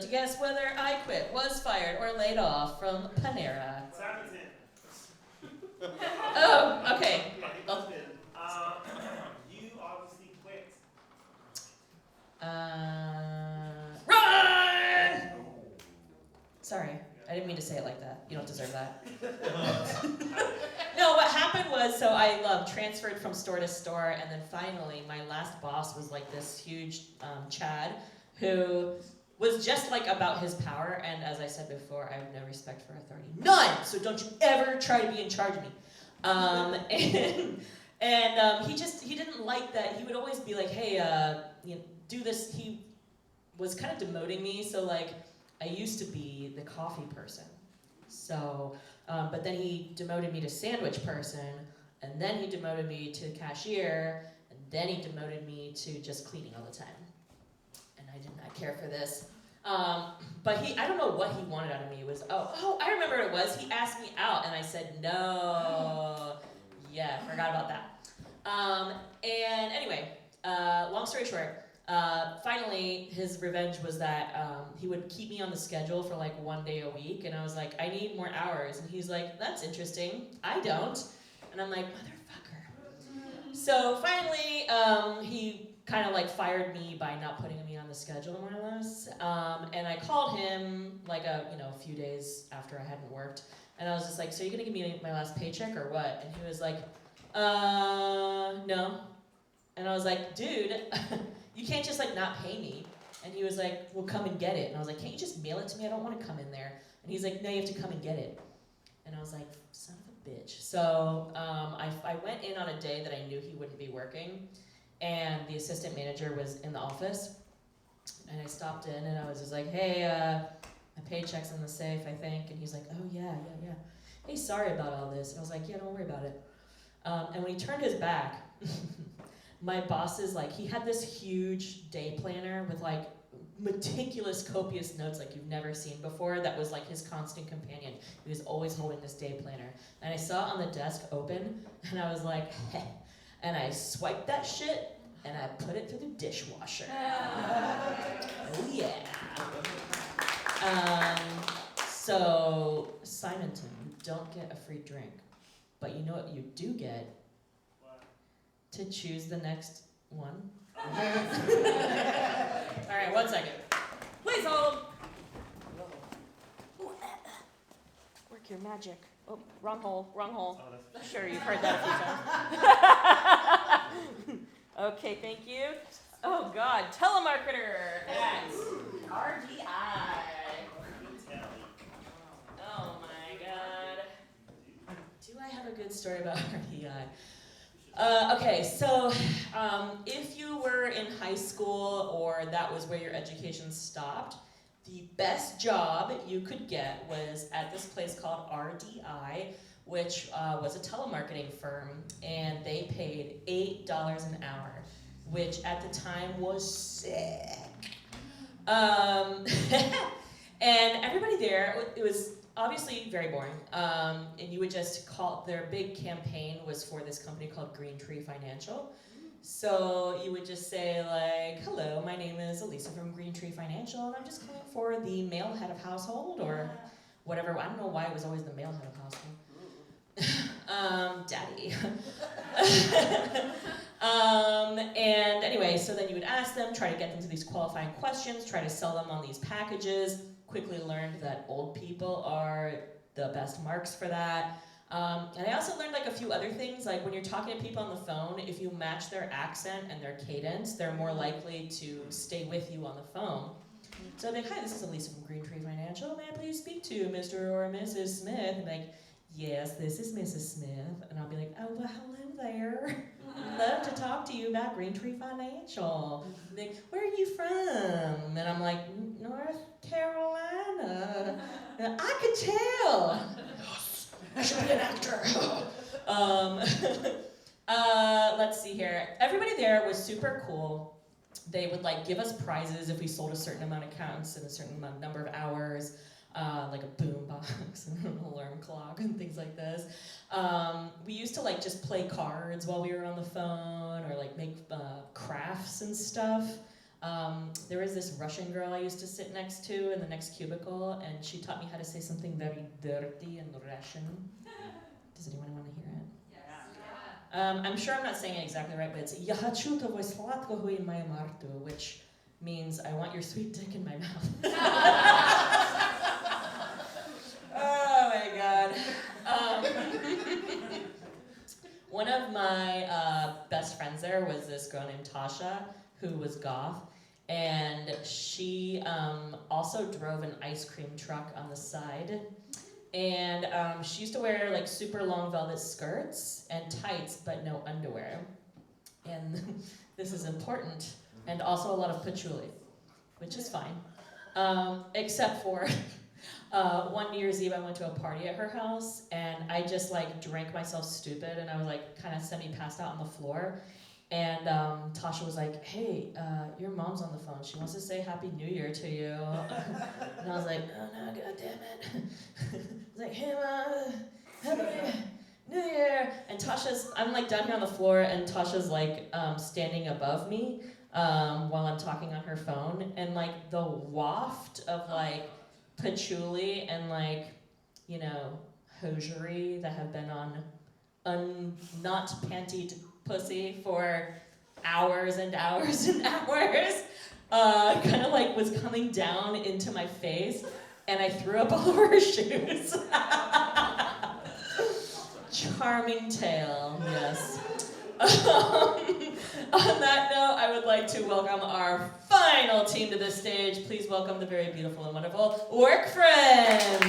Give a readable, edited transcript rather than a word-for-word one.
you guess whether I quit, was fired, or laid off from Panera? Simonton. Oh, okay. Yeah, you obviously quit. Run! Sorry, I didn't mean to say it like that. You don't deserve that. No, what happened was, so I transferred from store to store, and then finally, my last boss was like this huge Chad, who was just like about his power, and as I said before, I have no respect for authority. None! So don't you ever try to be in charge of me. He didn't like that. He would always be like, hey, do this. He was kind of demoting me, so like, I used to be the coffee person. So, but then he demoted me to sandwich person, and then he demoted me to cashier, and then he demoted me to just cleaning all the time. And I did not care for this. But I don't know what he wanted out of me. It was, I remember what it was. He asked me out, and I said no. Yeah, forgot about that. And anyway, long story short, finally, his revenge was that he would keep me on the schedule for like 1 day a week, and I was like, I need more hours. And he's like, that's interesting. I don't. And I'm like, motherfucker. So finally, he kind of like fired me by not putting me on the schedule, more or less. And I called him like a few days after I hadn't worked, and I was just like, so are you gonna give me my last paycheck or what? And he was like, no. And I was like, dude, you can't just like not pay me. And he was like, well, come and get it. And I was like, can't you just mail it to me? I don't want to come in there. And he's like, no, you have to come and get it. And I was like, son of a bitch. So I went in on a day that I knew he wouldn't be working, and the assistant manager was in the office, and I stopped in, and I was just like, hey, my paycheck's in the safe, I think. And he's like, oh, yeah. Hey, sorry about all this. And I was like, yeah, don't worry about it. And when he turned his back, my boss is like, he had this huge day planner with like meticulous, copious notes like you've never seen before. That was like his constant companion. He was always holding this day planner. And I saw it on the desk open, and I was like, heh. And I swiped that shit, and I put it through the dishwasher. Oh yeah. So, Simonton, you don't get a free drink. But you know what you do get? What? To choose the next one. Alright, 1 second. Please hold. Work your magic. Oh, wrong hole. Oh, Sure, you've heard that a few times. Okay, thank you. Oh God, telemarketer at RDI. Oh my God. Do I have a good story about RDI? Okay, so if you were in high school or that was where your education stopped, the best job you could get was at this place called RDI, which was a telemarketing firm, and they paid $8 an hour, which at the time was sick. And everybody there, it was obviously very boring, and you would just call, their big campaign was for this company called Green Tree Financial. So you would just say like, hello, my name is Elisa from Green Tree Financial, and I'm just calling for the male head of household, or whatever. I don't know why it was always the male head of household. Daddy. And anyway, so then you would ask them, try to get them to these qualifying questions, try to sell them on these packages. Quickly learned that old people are the best marks for that. And I also learned like a few other things, like when you're talking to people on the phone, if you match their accent and their cadence, they're more likely to stay with you on the phone. So I'd be like, hi, this is Elisa from Green Tree Financial. May I please speak to Mr. or Mrs. Smith? And like, yes, this is Mrs. Smith. And I'll be like, oh, well, hello there. Love to talk to you about Green Tree Financial. And like, where are you from? And I'm like, North Carolina. And I could tell. I should be an actor. Let's see here. Everybody there was super cool. They would like give us prizes if we sold a certain amount of counts in a certain number of hours, like a boom box and an alarm clock and things like this. We used to like just play cards while we were on the phone, or like make crafts and stuff. There was this Russian girl I used to sit next to in the next cubicle, and she taught me how to say something very dirty in Russian. Does anyone want to hear it? I'm sure I'm not saying it exactly right, but it's "Я хочу того сладкого in моем рту," which means I want your sweet dick in my mouth. Oh my god. One of my best friends there was this girl named Tasha, who was goth, and she also drove an ice cream truck on the side. And she used to wear like super long velvet skirts and tights, but no underwear. And this is important. And also a lot of patchouli, which is fine. Except for one New Year's Eve, I went to a party at her house, and I just like drank myself stupid, and I was like kind of semi-passed out on the floor. And Tasha was like, "Hey, your mom's on the phone. She wants to say Happy New Year to you." And I was like, "Oh no, God damn it." I was like, "Hey, Mom, Happy New Year." And I'm like down here on the floor, and Tasha's like standing above me while I'm talking on her phone. And like the waft of like patchouli and like, you know, hosiery that have been on not pantied pussy for hours and hours and hours, kind of like was coming down into my face, and I threw up all over her shoes. Charming tale, yes. On that note, I would like to welcome our final team to the stage. Please welcome the very beautiful and wonderful Work Friends.